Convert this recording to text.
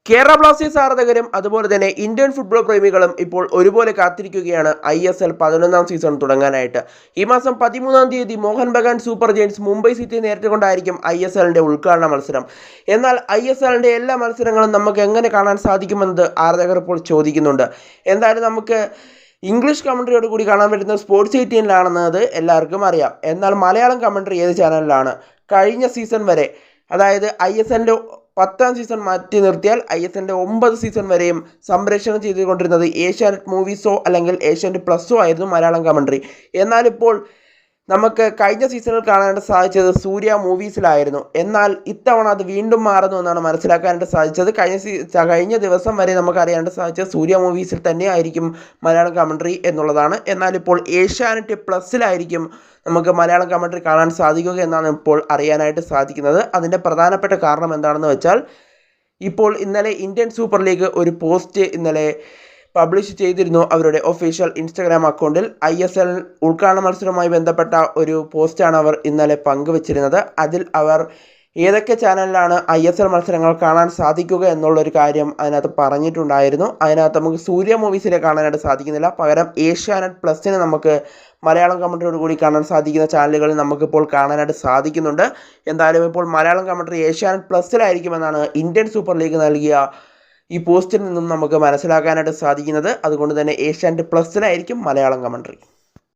Kerala Blasters ആരാധകരും അതുപോലെ തന്നെ ഇന്ത്യൻ ഫുട്ബോൾ പ്രേമികളും ഇപ്പോൾ ഒരുപോലെ കാത്തിരിക്കുകയാണ് ISL 11ാം സീസൺ തുടങ്ങാനായിട്ട്. ഈ മാസം 13ാം തീയതി മോഹൻ ബഗാൻ സൂപ്പർ ജയൻസ് മുംബൈ സിറ്റിയെ നേരിട്ടുകൊണ്ടായിരിക്കും ISLന്റെ ഉദ്ഘാടന മത്സരം. എന്നാൽ ISLന്റെ എല്ലാ മത്സരങ്ങളും നമുക്ക് എങ്ങനെ കാണാൻ സാധിക്കുമെന്നത് ആരാധകർ ഇപ്പോൾ ചോദിക്കുന്നുണ്ട്. എന്തായാലും നമുക്ക് ഇംഗ്ലീഷ് കമൻട്രിയോട് കൂടി കാണാൻ പറ്റുന്ന സ്പോർട്സ് 18-ലാണെന്നത് എല്ലാവർക്കും അറിയാം. എന്നാൽ മലയാളം കമൻട്രി ഏത് ചാനലിലാണ്? കഴിഞ്ഞ സീസൺ വരെ, അതായത് ISLന്റെ 10ാം സീസൺ മാറ്റി നിർത്തിയാൽ ISLന്റെ 9 സീസൺ വരെയും സംപ്രേഷണം ചെയ്തുകൊണ്ടിരുന്നത് ഏഷ്യാനെറ്റ് മൂവീസോ അല്ലെങ്കിൽ ഏഷ്യാനെറ്റ് പ്ലസ്സോ ആയിരുന്നു മലയാളം കമൻട്രി. എന്നാൽ ഇപ്പോൾ നമുക്ക് കഴിഞ്ഞ സീസണിൽ കാണാനായിട്ട് സാധിച്ചത് സൂര്യ മൂവീസിലായിരുന്നു. എന്നാൽ ഇത്തവണ അത് വീണ്ടും മാറുന്നു എന്നാണ് മനസ്സിലാക്കാനായിട്ട് സാധിച്ചത്. കഴിഞ്ഞ ദിവസം വരെ നമുക്ക് അറിയാനായിട്ട് സാധിച്ചത് സൂര്യ മൂവീസിൽ തന്നെ ആയിരിക്കും മലയാളം കമൻട്രി എന്നുള്ളതാണ്. എന്നാൽ ഇപ്പോൾ ഏഷ്യാനെറ്റ് പ്ലസ്സിലായിരിക്കും നമുക്ക് മലയാളം കമൻട്രി കാണാൻ സാധിക്കുക എന്നാണ് ഇപ്പോൾ അറിയാനായിട്ട് സാധിക്കുന്നത്. അതിൻ്റെ പ്രധാനപ്പെട്ട കാരണം എന്താണെന്ന് വെച്ചാൽ, ഇപ്പോൾ ഇന്നലെ ഇന്ത്യൻ സൂപ്പർ ലീഗ് ഒരു പോസ്റ്റ് പബ്ലിഷ് ചെയ്തിരുന്നു അവരുടെ ഒഫീഷ്യൽ ഇൻസ്റ്റഗ്രാം അക്കൗണ്ടിൽ. ISL ഉദ്ഘാടന മത്സരവുമായി ബന്ധപ്പെട്ട ഒരു പോസ്റ്റാണ് അവർ ഇന്നലെ പങ്കുവച്ചിരുന്നത്. അതിൽ അവർ ഏതൊക്കെ ചാനലിലാണ് ISL മത്സരങ്ങൾ കാണാൻ സാധിക്കുക എന്നുള്ളൊരു കാര്യം അതിനകത്ത് പറഞ്ഞിട്ടുണ്ടായിരുന്നു. അതിനകത്ത് നമുക്ക് സൂര്യ മൂവീസിലെ കാണാനായിട്ട് സാധിക്കുന്നില്ല, പകരം ഏഷ്യാനെറ്റ് പ്ലസിന് നമുക്ക് മലയാളം കമൻട്രിയോട് കൂടി കാണാൻ സാധിക്കുന്ന ചാനലുകളിൽ നമുക്കിപ്പോൾ കാണാനായിട്ട് സാധിക്കുന്നുണ്ട്. എന്തായാലും ഇപ്പോൾ മലയാളം കമൻട്രി ഏഷ്യാനെറ്റ് പ്ലസിലായിരിക്കുമെന്നാണ് ഇന്ത്യൻ സൂപ്പർ ലീഗ് നൽകിയ ഈ പോസ്റ്റിൽ നിന്നും നമുക്ക് മനസ്സിലാക്കാനായിട്ട് സാധിക്കുന്നത്. അതുകൊണ്ട് തന്നെ ഏഷ്യാനെറ്റ് പ്ലസിലായിരിക്കും മലയാളം കമൻട്രി.